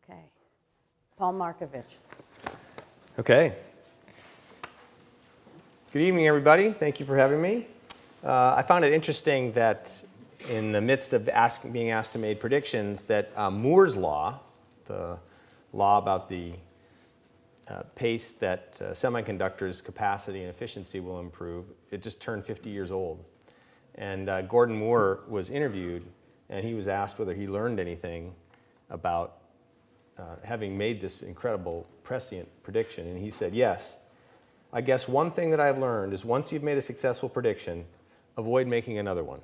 Okay. Paul Markovich. Okay. Good evening, everybody. Thank you for having me. I found it interesting that in the midst of being asked to make predictions that Moore's law, the law about the pace that semiconductors' capacity and efficiency will improve, it just turned 50 years old. And Gordon Moore was interviewed, and he was asked whether he learned anything about having made this incredible prescient prediction. And he said, yes, I guess one thing that I've learned is once you've made a successful prediction, avoid making another one.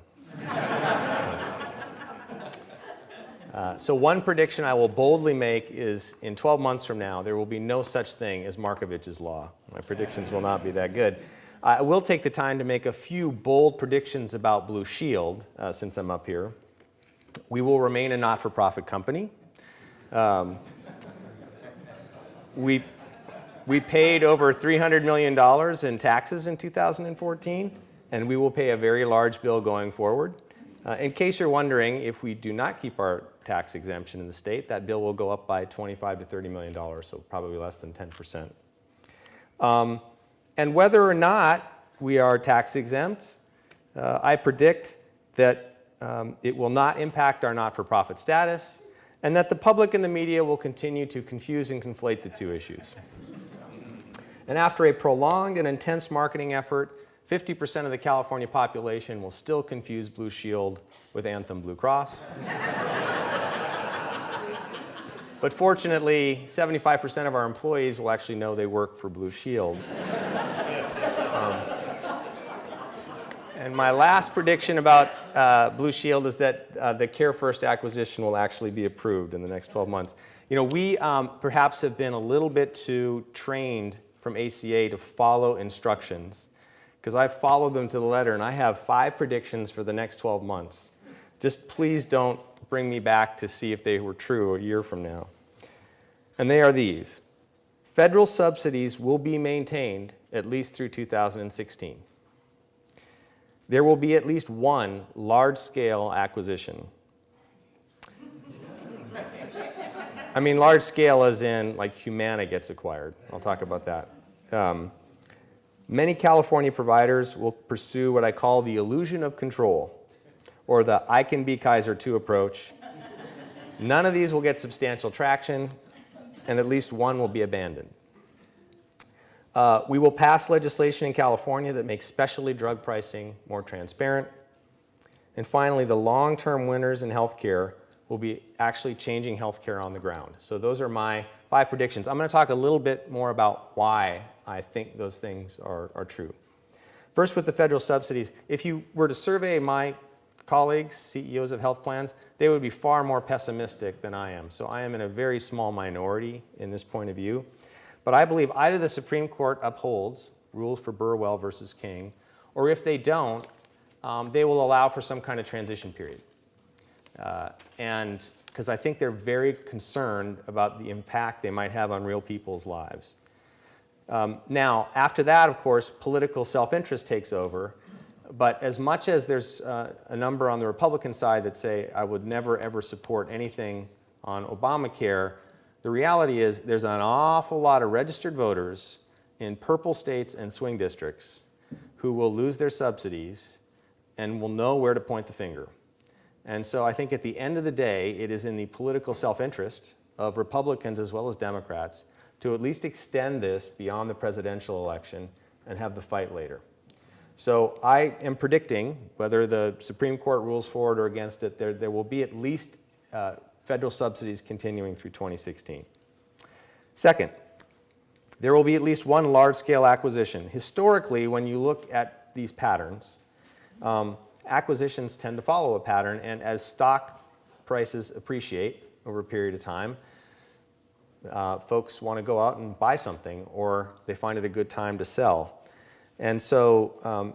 So one prediction I will boldly make is in 12 months from now, there will be no such thing as Markovich's law. My predictions will not be that good. I will take the time to make a few bold predictions about Blue Shield since I'm up here. We will remain a not-for-profit company. We paid over $300 million in taxes in 2014, and we will pay a very large bill going forward. In case you're wondering, if we do not keep our tax exemption in the state, that bill will go up by $25 to $30 million, so probably less than 10%. And whether or not we are tax exempt, I predict that it will not impact our not-for-profit status, and that the public and the media will continue to confuse and conflate the two issues. And after a prolonged and intense marketing effort, 50% of the California population will still confuse Blue Shield with Anthem Blue Cross. But fortunately, 75% of our employees will actually know they work for Blue Shield. And my last prediction about Blue Shield is that the Care First acquisition will actually be approved in the next 12 months. You know, we perhaps have been a little bit too trained from ACA to follow instructions, because I've followed them to the letter, and I have 5 predictions for the next 12 months. Just please don't bring me back to see if they were true a year from now. And they are these. Federal subsidies will be maintained at least through 2016. There will be at least one large-scale acquisition. I mean large scale as in like Humana gets acquired. I'll talk about that. Many California providers will pursue what I call the illusion of control, or the I can be Kaiser 2 approach. None of these will get substantial traction, and at least one will be abandoned. We will pass legislation in California that makes specialty drug pricing more transparent. And finally, the long-term winners in healthcare will be actually changing healthcare on the ground. So those are my 5 predictions. I'm going to talk a little bit more about why I think those things are true. First, with the federal subsidies, if you were to survey my colleagues, CEOs of health plans, they would be far more pessimistic than I am. So I am in a very small minority in this point of view. But I believe either the Supreme Court upholds rules for Burwell versus King, or if they don't, they will allow for some kind of transition period. And because I think they're very concerned about the impact they might have on real people's lives. Now, after that, of course, political self-interest takes over. But as much as there's a number on the Republican side that say, I would never, ever support anything on Obamacare, the reality is there's an awful lot of registered voters in purple states and swing districts who will lose their subsidies and will know where to point the finger. And so I think at the end of the day, it is in the political self-interest of Republicans as well as Democrats to at least extend this beyond the presidential election and have the fight later. So I am predicting, whether the Supreme Court rules for it or against it, there will be at least federal subsidies continuing through 2016. Second, there will be at least one large-scale acquisition. Historically, when you look at these patterns, acquisitions tend to follow a pattern, and as stock prices appreciate over a period of time, folks want to go out and buy something, or they find it a good time to sell. And so,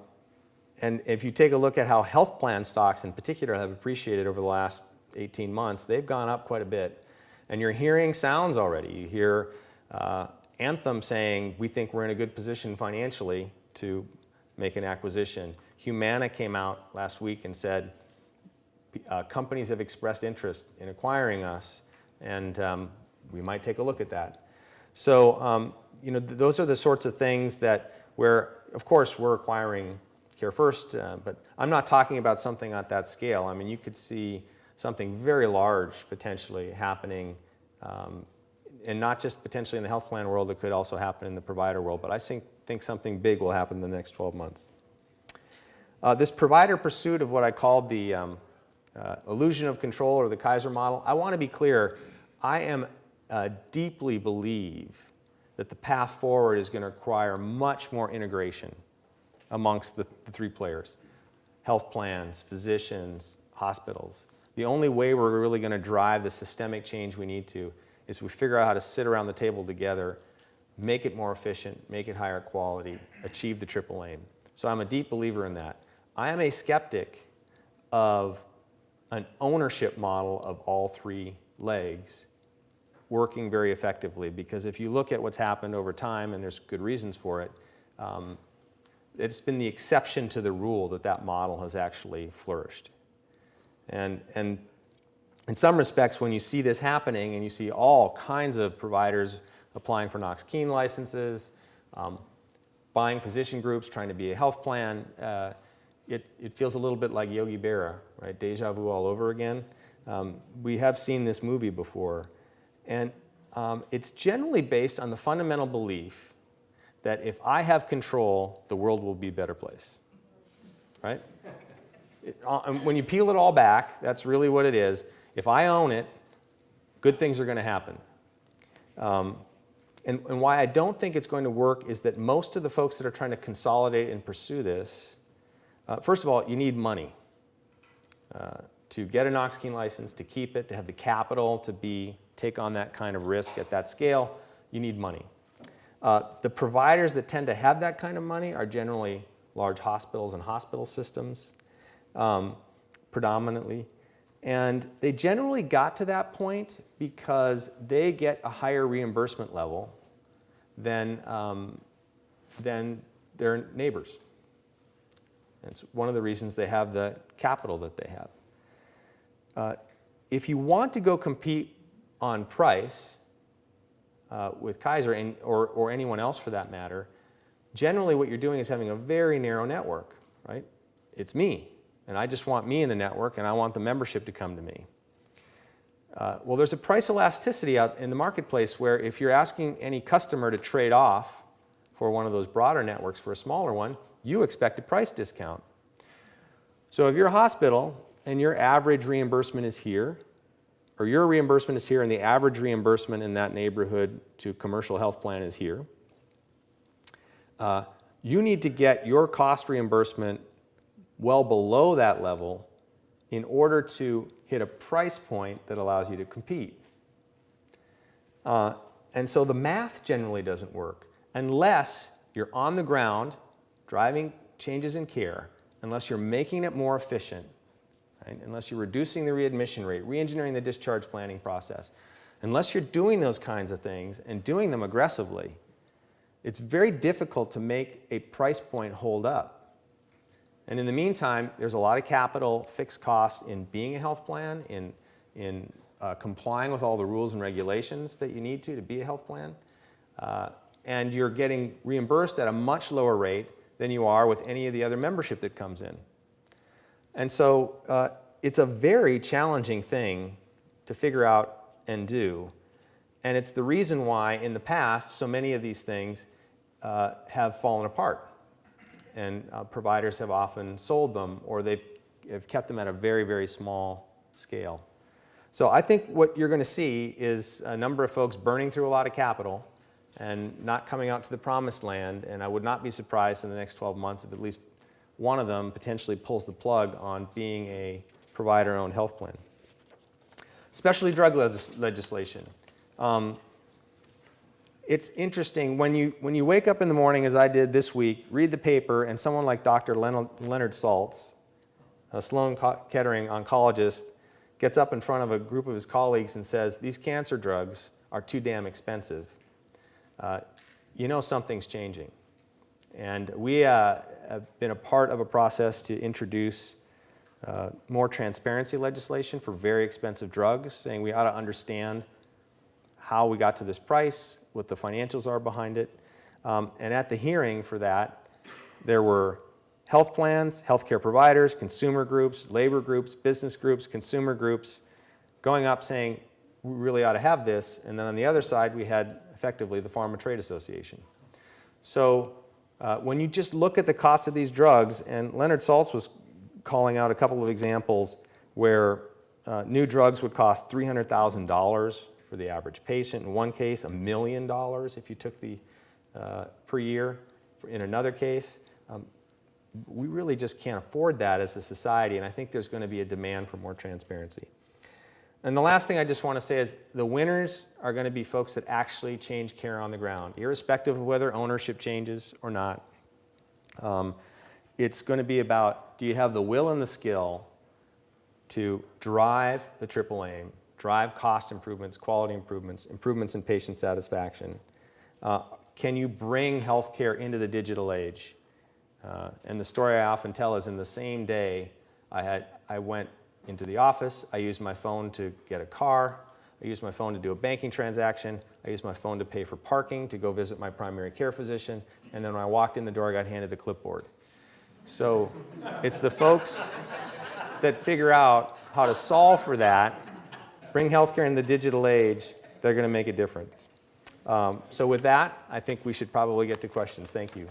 and if you take a look at how health plan stocks in particular have appreciated over the last 18 months, they've gone up quite a bit. And you're hearing sounds already. You hear Anthem saying, we think we're in a good position financially to make an acquisition. Humana came out last week and said, companies have expressed interest in acquiring us, and we might take a look at that. So, you know, those are the sorts of things that where, of course, we're requiring care first, but I'm not talking about something at that scale. I mean, you could see something very large potentially happening, and not just potentially in the health plan world, it could also happen in the provider world, but I think something big will happen in the next 12 months. This provider pursuit of what I called the illusion of control, or the Kaiser model, I want to be clear, I deeply believe that the path forward is going to require much more integration amongst the three players: health plans, physicians, hospitals. The only way we're really going to drive the systemic change we need to is we figure out how to sit around the table together, make it more efficient, make it higher quality, achieve the triple aim. So I'm a deep believer in that. I am a skeptic of an ownership model of all three legs working very effectively, because if you look at what's happened over time, and there's good reasons for it, it's been the exception to the rule that that model has actually flourished. And in some respects, when you see this happening and you see all kinds of providers applying for Knox-Keene licenses, buying physician groups, trying to be a health plan, it feels a little bit like Yogi Berra, right? Deja vu all over again. We have seen this movie before. And it's generally based on the fundamental belief that if I have control, the world will be a better place, right? When you peel it all back, that's really what it is. If I own it, good things are going to happen. And why I don't think it's going to work is that most of the folks that are trying to consolidate and pursue this, first of all, you need money. To get a Knox-Keene license, to keep it, to have the capital to take on that kind of risk at that scale, you need money. The providers that tend to have that kind of money are generally large hospitals and hospital systems, predominantly. And they generally got to that point because they get a higher reimbursement level than their neighbors. It's one of the reasons they have the capital that they have. If you want to go compete on price with Kaiser or anyone else for that matter, generally what you're doing is having a very narrow network, right? It's me, and I just want me in the network, and I want the membership to come to me. Well, there's a price elasticity out in the marketplace where if you're asking any customer to trade off for one of those broader networks for a smaller one, you expect a price discount. So if you're a hospital and your average reimbursement is here, or your reimbursement is here and the average reimbursement in that neighborhood to commercial health plan is here, you need to get your cost reimbursement well below that level in order to hit a price point that allows you to compete. And so the math generally doesn't work unless you're on the ground driving changes in care, unless you're making it more efficient, right? Unless you're reducing the readmission rate, re-engineering the discharge planning process. Unless you're doing those kinds of things and doing them aggressively, it's very difficult to make a price point hold up. And in the meantime, there's a lot of capital, fixed costs in being a health plan, in complying with all the rules and regulations that you need to be a health plan. And you're getting reimbursed at a much lower rate than you are with any of the other membership that comes in. And so it's a very challenging thing to figure out and do. And it's the reason why in the past so many of these things have fallen apart. And providers have often sold them, or they've kept them at a very, very small scale. So I think what you're going to see is a number of folks burning through a lot of capital and not coming out to the promised land. And I would not be surprised in the next 12 months if at least one of them potentially pulls the plug on being a provider-owned health plan. Specialty drug legislation. It's interesting, when you wake up in the morning, as I did this week, read the paper, and someone like Dr. Leonard Saltz, a Sloan Kettering oncologist, gets up in front of a group of his colleagues and says, these cancer drugs are too damn expensive. You know something's changing. And we have been a part of a process to introduce more transparency legislation for very expensive drugs, saying we ought to understand how we got to this price, what the financials are behind it. And at the hearing for that, there were health plans, healthcare providers, consumer groups, labor groups, business groups, consumer groups, going up saying, we really ought to have this. And then on the other side, we had effectively the Pharma Trade Association. So when you just look at the cost of these drugs, and Leonard Saltz was calling out a couple of examples where new drugs would cost $300,000 for the average patient. In one case, $1 million if you took the per year. In another case, we really just can't afford that as a society, and I think there's going to be a demand for more transparency. And the last thing I just want to say is the winners are going to be folks that actually change care on the ground, irrespective of whether ownership changes or not. It's going to be about, do you have the will and the skill to drive the triple aim, drive cost improvements, quality improvements, improvements in patient satisfaction? Can you bring healthcare into the digital age? And the story I often tell is in the same day I went into the office, I used my phone to get a car, I used my phone to do a banking transaction, I used my phone to pay for parking, to go visit my primary care physician, and then when I walked in the door, I got handed a clipboard. So it's the folks that figure out how to solve for that, bring healthcare in the digital age, they're going to make a difference. So with that, I think we should probably get to questions. Thank you.